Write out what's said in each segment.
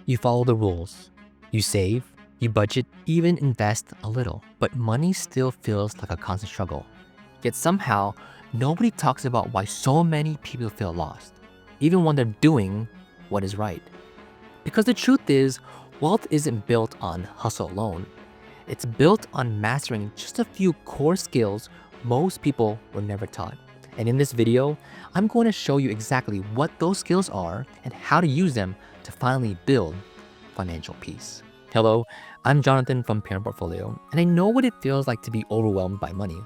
You follow the rules. You save, you budget, even invest a little. But money still feels like a constant struggle. Yet somehow, nobody talks about why so many people feel lost, even when they're doing what is right. Because the truth is, wealth isn't built on hustle alone. It's built on mastering just a few core skills most people were never taught. And in this video, I'm going to show you exactly what those skills are and how to use them to finally build financial peace. Hello, I'm Jonathan from Parent Portfolio, and I know what it feels like to be overwhelmed by money.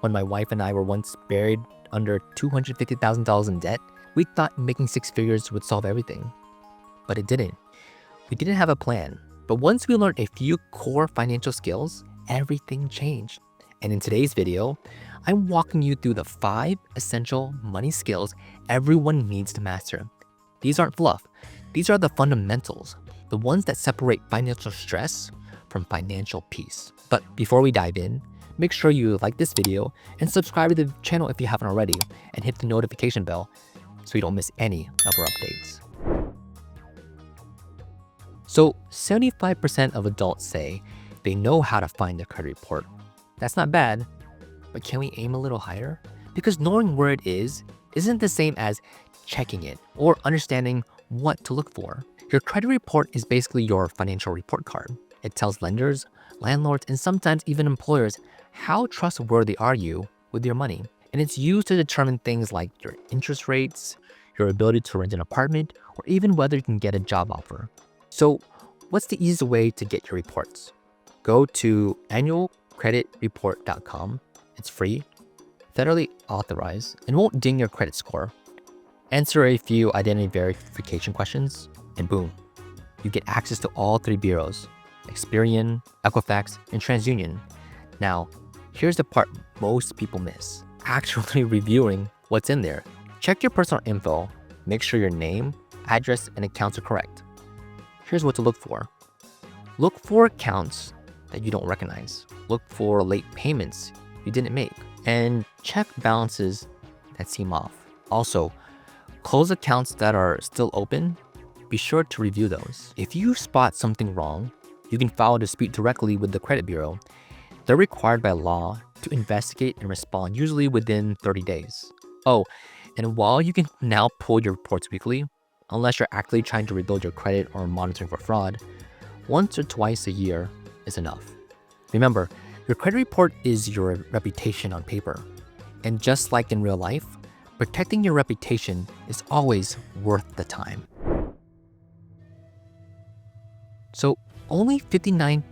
When my wife and I were once buried under $250,000 in debt, we thought making six figures would solve everything. But it didn't. We didn't have a plan. But once we learned a few core financial skills, everything changed. And in today's video, I'm walking you through the 5 essential money skills everyone needs to master. These aren't fluff. These are the fundamentals, the ones that separate financial stress from financial peace. But before we dive in, make sure you like this video and subscribe to the channel if you haven't already, and hit the notification bell so you don't miss any of our updates. So 75% of adults say they know how to find their credit report. That's not bad, but can we aim a little higher? Because knowing where it is isn't the same as checking it or understanding what to look for. Your credit report is basically your financial report card. It tells lenders, landlords, and sometimes even employers how trustworthy are you with your money. And it's used to determine things like your interest rates, your ability to rent an apartment, or even whether you can get a job offer. So what's the easiest way to get your reports? Go to annualcreditreport.com. It's free, federally authorized, and won't ding your credit score. Answer a few identity verification questions, and boom, you get access to all 3 bureaus, Experian, Equifax, and TransUnion. Now, here's the part most people miss, actually reviewing what's in there. Check your personal info, make sure your name, address, and accounts are correct. Here's what to look for. Look for accounts that you don't recognize. Look for late payments you didn't make. And check balances that seem off. Also, close accounts that are still open. Be sure to review those. If you spot something wrong, you can file a dispute directly with the credit bureau. They're required by law to investigate and respond, usually within 30 days. Oh, and while you can now pull your reports weekly, unless you're actively trying to rebuild your credit or monitoring for fraud, once or twice a year is enough. Remember, your credit report is your reputation on paper. And just like in real life, protecting your reputation is always worth the time. So only 59%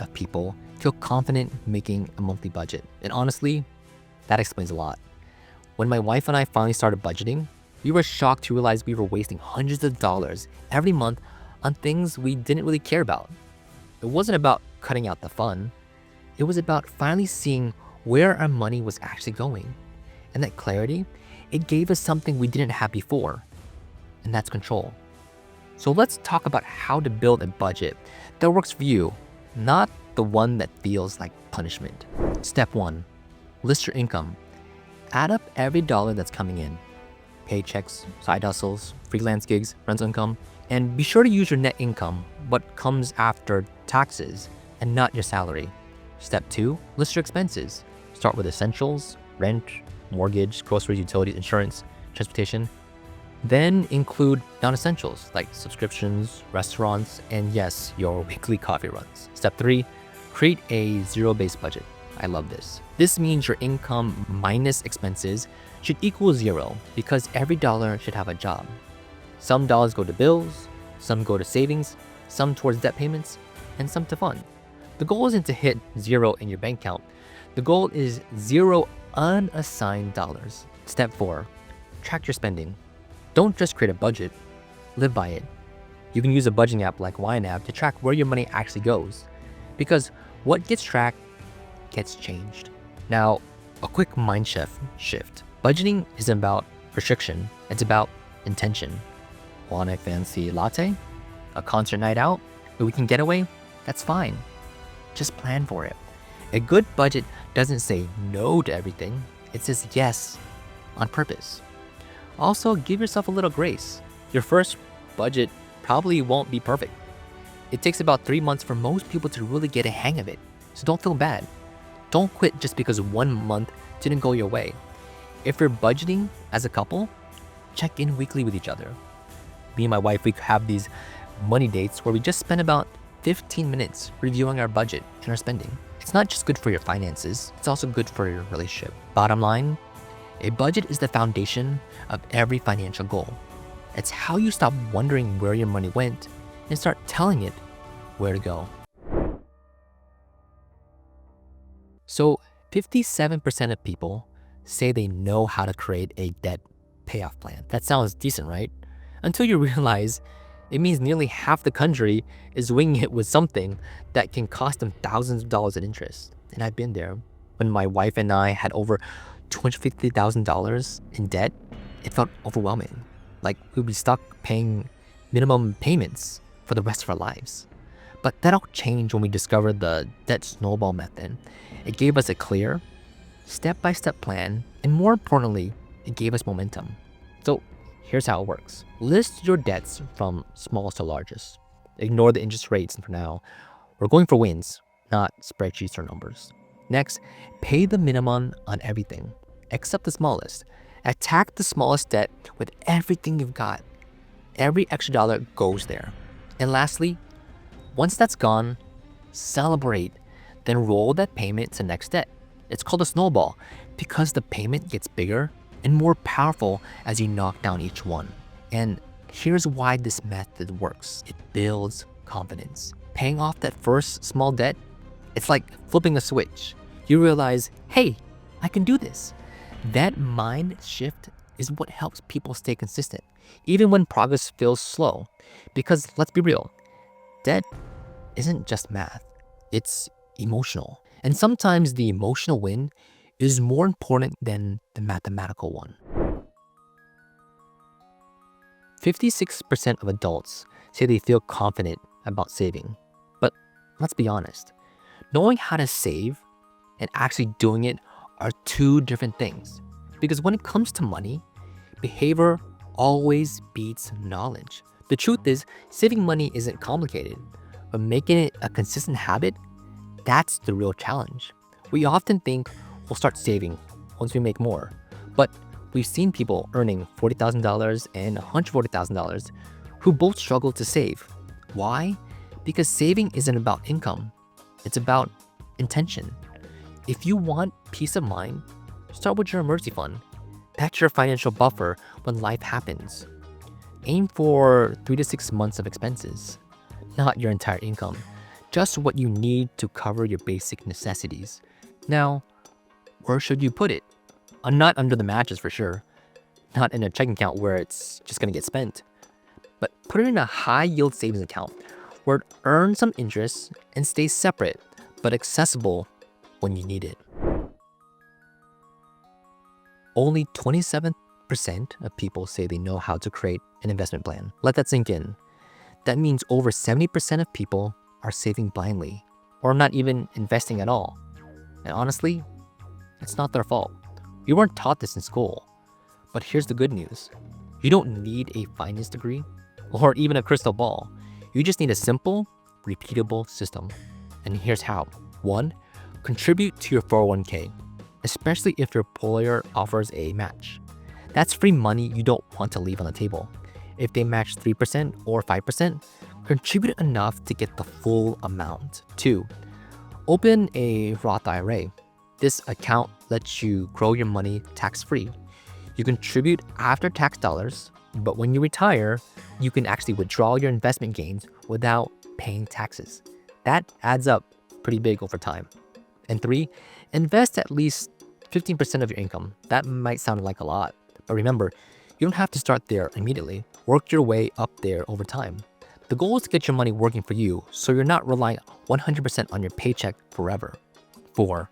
of people feel confident making a monthly budget. And honestly, that explains a lot. When my wife and I finally started budgeting, we were shocked to realize we were wasting hundreds of dollars every month on things we didn't really care about. It wasn't about cutting out the fun. It was about finally seeing where our money was actually going. And that clarity, it gave us something we didn't have before, and that's control. So let's talk about how to build a budget that works for you, not the one that feels like punishment. Step 1, list your income. Add up every dollar that's coming in. Paychecks, side hustles, freelance gigs, rental income, and be sure to use your net income, what comes after taxes, and not your salary. Step 2, list your expenses. Start with essentials, rent, mortgage, groceries, utilities, insurance, transportation. Then include non-essentials like subscriptions, restaurants, and yes, your weekly coffee runs. Step 3, create a zero-based budget. I love this. This means your income minus expenses should equal 0 because every dollar should have a job. Some dollars go to bills, some go to savings, some towards debt payments, and some to fun. The goal isn't to hit 0 in your bank account. The goal is 0 unassigned dollars. Step 4, track your spending. Don't just create a budget, live by it. You can use a budgeting app like YNAB to track where your money actually goes, because what gets tracked gets changed. Now, a quick mind shift. Budgeting isn't about restriction, it's about intention. Want a fancy latte? A concert night out? A weekend getaway? That's fine. Just plan for it. A good budget doesn't say no to everything, it says yes on purpose. Also, give yourself a little grace. Your first budget probably won't be perfect. It takes about 3 months for most people to really get a hang of it. So don't feel bad. Don't quit just because 1 month didn't go your way. If you're budgeting as a couple, check in weekly with each other. Me and my wife, we have these money dates where we just spend about 15 minutes reviewing our budget and our spending. It's not just good for your finances, it's also good for your relationship. Bottom line, a budget is the foundation of every financial goal. It's how you stop wondering where your money went and start telling it where to go. So 57% of people say they know how to create a debt payoff plan. That sounds decent, right? Until you realize it means nearly half the country is winging it with something that can cost them thousands of dollars in interest. And I've been there. When my wife and I had over $250,000 in debt, it felt overwhelming. Like we'd be stuck paying minimum payments for the rest of our lives. But that all changed when we discovered the debt snowball method. It gave us a clear, step-by-step plan, and more importantly, it gave us momentum. So here's how it works. List your debts from smallest to largest. Ignore the interest rates for now. We're going for wins, not spreadsheets or numbers. Next, pay the minimum on everything, except the smallest. Attack the smallest debt with everything you've got. Every extra dollar goes there. And lastly, once that's gone, celebrate. Then roll that payment to the next debt. It's called a snowball because the payment gets bigger and more powerful as you knock down each one. And here's why this method works. It builds confidence. Paying off that first small debt, it's like flipping a switch. You realize, hey, I can do this. That mind shift is what helps people stay consistent, even when progress feels slow. Because let's be real, debt isn't just math, it's emotional. And sometimes the emotional win is more important than the mathematical one. 56% of adults say they feel confident about saving. But let's be honest, knowing how to save and actually doing it are two different things. Because when it comes to money, behavior always beats knowledge. The truth is, saving money isn't complicated, but making it a consistent habit, that's the real challenge. We often think we'll start saving once we make more, but we've seen people earning $40,000 and $140,000 who both struggle to save. Why? Because saving isn't about income, it's about intention. If you want peace of mind, start with your emergency fund. That's your financial buffer when life happens. Aim for 3 to 6 months of expenses, not your entire income, just what you need to cover your basic necessities. Now, where should you put it? Not under the mattress for sure, not in a checking account where it's just gonna get spent, but put it in a high yield savings account where it earns some interest and stays separate but accessible when you need it. Only 27% of people say they know how to create an investment plan. Let that sink in. That means over 70% of people are saving blindly or not even investing at all. And honestly, it's not their fault. You weren't taught this in school. But here's the good news. You don't need a finance degree or even a crystal ball. You just need a simple, repeatable system. And here's how. 1. Contribute to your 401k, especially if your employer offers a match. That's free money you don't want to leave on the table. If they match 3% or 5%, contribute enough to get the full amount. 2. Open a Roth IRA. This account lets you grow your money tax-free. You contribute after-tax dollars, but when you retire, you can actually withdraw your investment gains without paying taxes. That adds up pretty big over time. And 3, invest at least 15% of your income. That might sound like a lot, but remember, you don't have to start there immediately. Work your way up there over time. The goal is to get your money working for you so you're not relying 100% on your paycheck forever. 4.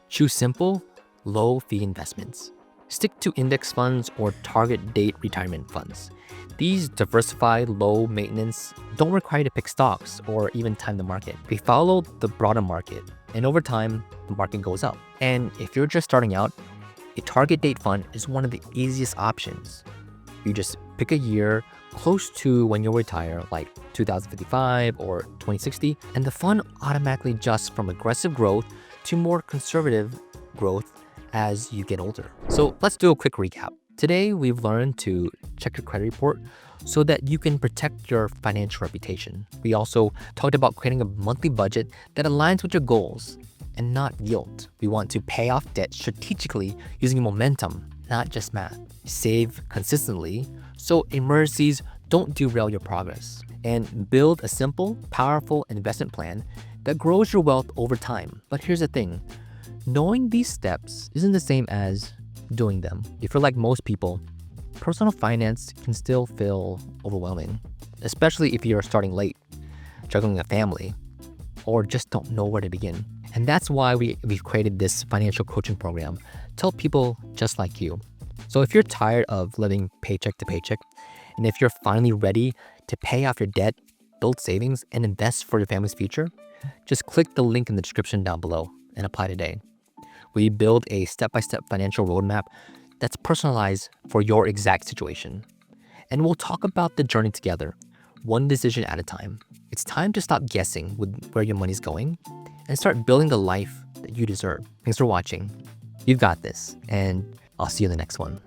Choose simple, low-fee investments. Stick to index funds or target date retirement funds. These diversified, low maintenance don't require you to pick stocks or even time the market. They follow the broader market, and over time, the market goes up. And if you're just starting out, a target date fund is one of the easiest options. You just pick a year, close to when you'll retire, like 2055 or 2060, and the fund automatically adjusts from aggressive growth to more conservative growth as you get older. So let's do a quick recap. Today, we've learned to check your credit report so that you can protect your financial reputation. We also talked about creating a monthly budget that aligns with your goals and not guilt. We want to pay off debt strategically using momentum, not just math. Save consistently so emergencies don't derail your progress. And build a simple, powerful investment plan that grows your wealth over time. But here's the thing, knowing these steps isn't the same as doing them. If you're like most people, personal finance can still feel overwhelming, especially if you're starting late, juggling a family, or just don't know where to begin. And that's why we've created this financial coaching program to help people just like you. So if you're tired of living paycheck to paycheck, and if you're finally ready to pay off your debt, build savings, and invest for your family's future, just click the link in the description down below and apply today. We build a step-by-step financial roadmap that's personalized for your exact situation. And we'll talk about the journey together, one decision at a time. It's time to stop guessing with where your money's going and start building the life that you deserve. Thanks for watching. You've got this, and I'll see you in the next one.